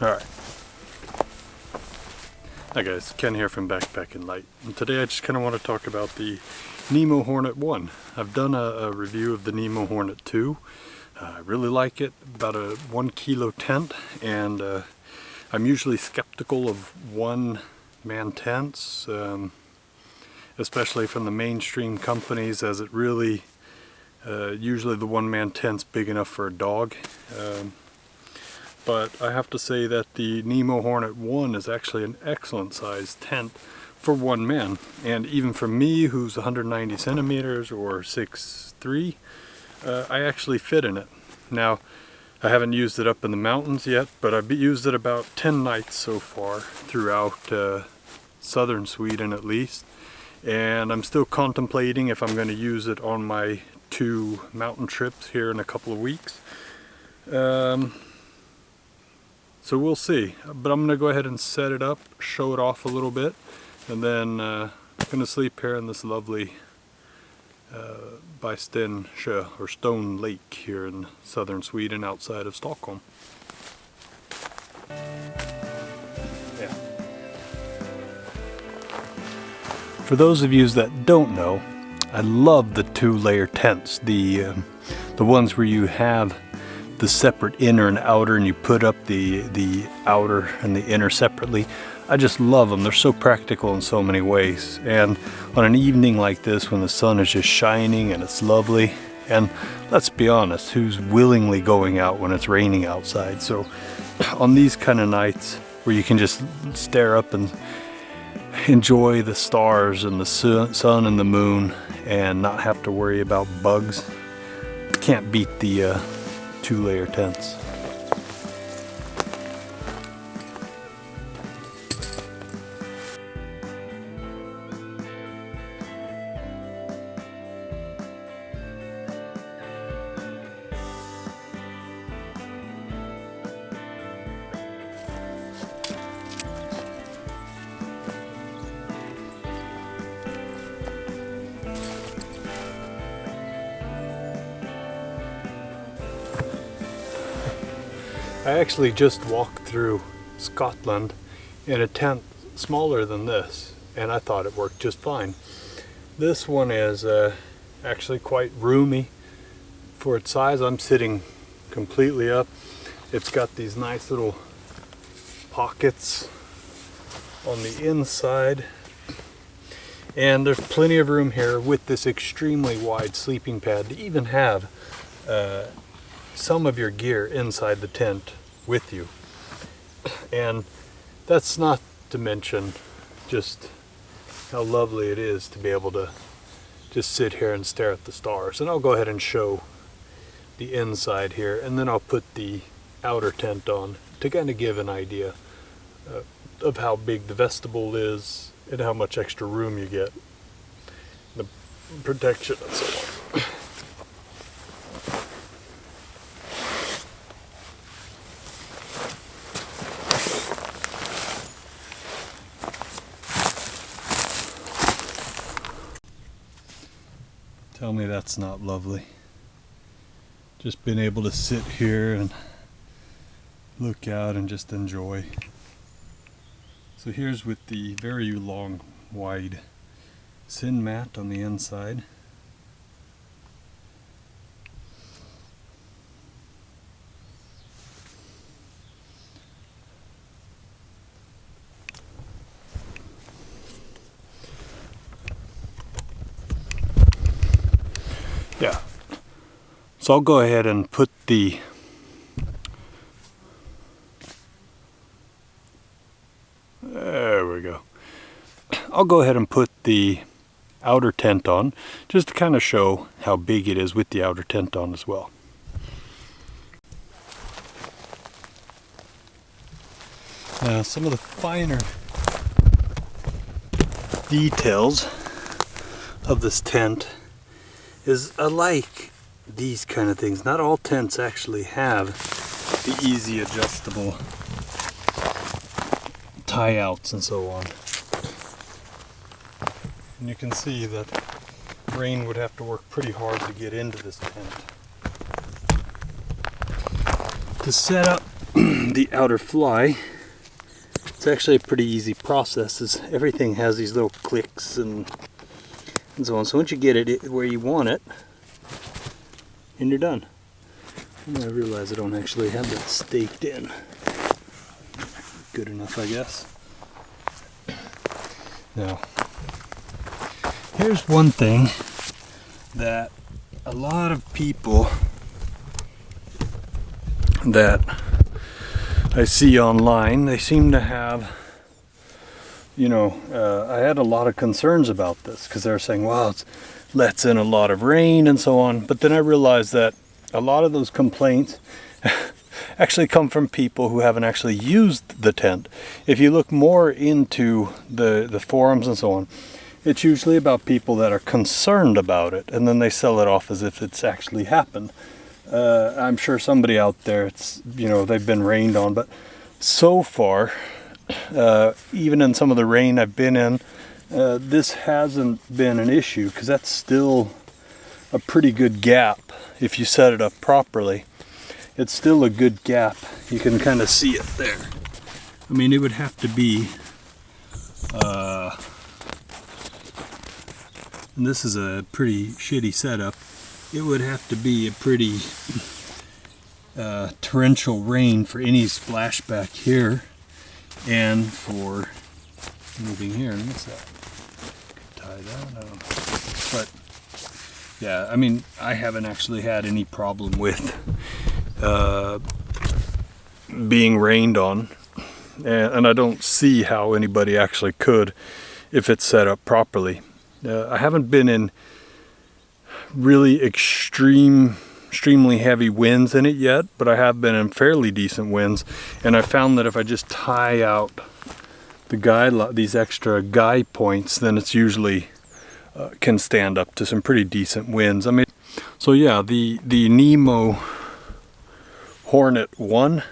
Alright. Hi guys, Ken here from Backpacking Light. And today I just kind of want to talk about the Nemo Hornet 1. I've done a review of the Nemo Hornet 2. I really like it, about a 1 kilo tent, and I'm usually skeptical of one-man tents, especially from the mainstream companies, as it really, usually the one-man tent's big enough for a dog. But I have to say that the Nemo Hornet 1 is actually an excellent sized tent for one man. And even for me, who's 190 centimeters or 6'3", I actually fit in it. Now, I haven't used it up in the mountains yet, but I've used it about 10 nights so far throughout southern Sweden at least. And I'm still contemplating if I'm going to use it on my 2 mountain trips here in a couple of weeks. So we'll see, but I'm going to go ahead and set it up, show it off a little bit, and then I'm going to sleep here in this lovely by Stensjö, or Stone Lake, here in southern Sweden outside of Stockholm. Yeah. For those of you that don't know, I love the 2-layer tents, the ones where you have the separate inner and outer, and you put up the outer and the inner separately. I just love them. They're so practical in so many ways. And on an evening like this, when the sun is just shining and it's lovely, and let's be honest, who's willingly going out when it's raining outside? So on these kind of nights where you can just stare up and enjoy the stars and the sun and the moon and not have to worry about bugs, can't beat the 2-layer tents. I actually just walked through Scotland in a tent smaller than this, and I thought it worked just fine. This one is actually quite roomy for its size. I'm sitting completely up. It's got these nice little pockets on the inside, and there's plenty of room here with this extremely wide sleeping pad to even have some of your gear inside the tent with you. And that's not to mention just how lovely it is to be able to just sit here and stare at the stars. And I'll go ahead and show the inside here, and then I'll put the outer tent on to kind of give an idea of how big the vestibule is and how much extra room you get, the protection and so on. Tell me that's not lovely. Just being able to sit here and look out and just enjoy. So here's with the very long, wide sin mat on the inside. Yeah, so I'll go ahead and put the there we go. I'll go ahead and put the outer tent on just to kind of show how big it is with the outer tent on as well. Now some of the finer details of this tent is I like these kind of things. Not all tents actually have the easy adjustable tie outs and so on. And you can see that rain would have to work pretty hard to get into this tent. To set up the outer fly. It's actually a pretty easy process. Everything has these little clicks and so on. So once you get it where you want it, and you're done. And I realize I don't actually have that staked in. Good enough, I guess. Now, here's one thing that a lot of people that I see online, they seem to have, you know, I had a lot of concerns about this because they're saying, well, it lets in a lot of rain and so on. But then I realized that a lot of those complaints actually come from people who haven't actually used the tent. If you look more into the forums and so on, it's usually about people that are concerned about it, and then they sell it off as if it's actually happened. I'm sure somebody out there, it's, you know, they've been rained on, but so far, even in some of the rain I've been in, this hasn't been an issue, because that's still a pretty good gap if you set it up properly. It's still a good gap. You can kind of see it there. I mean, it would have to be, and this is a pretty shitty setup, it would have to be a pretty torrential rain for any splashback here, and for moving here. And what's that? Tie that up. But yeah, I mean, I haven't actually had any problem with being rained on, and I don't see how anybody actually could if it's set up properly. I haven't been in really extremely heavy winds in it yet, but I have been in fairly decent winds, and I found that if I just tie out the these extra guy points, then it's usually can stand up to some pretty decent winds. I mean, so yeah, the Nemo Hornet 1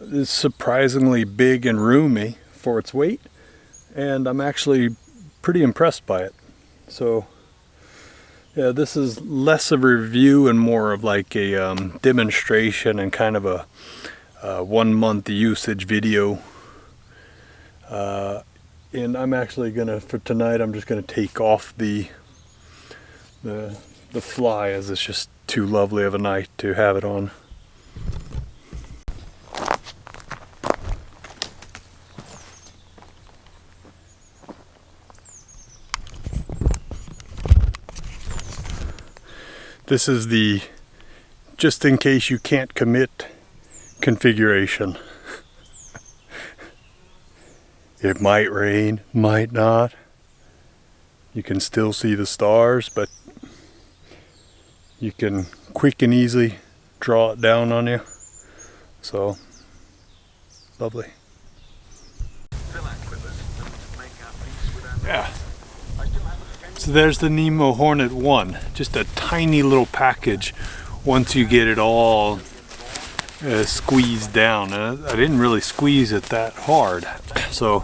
is surprisingly big and roomy for its weight, and I'm actually pretty impressed by it. So yeah, this is less of a review and more of like a demonstration and kind of a 1 month usage video. And I'm actually gonna, for tonight, I'm just gonna take off the fly, as it's just too lovely of a night to have it on. This is the just in case you can't commit configuration. It might rain, might not. You can still see the stars, but you can quick and easily draw it down on you. So, lovely. Yeah. So there's the Nemo Hornet 1. Just a tiny little package once you get it all squeezed down. And I didn't really squeeze it that hard. So,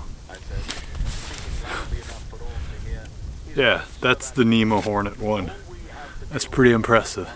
yeah, that's the Nemo Hornet 1. That's pretty impressive.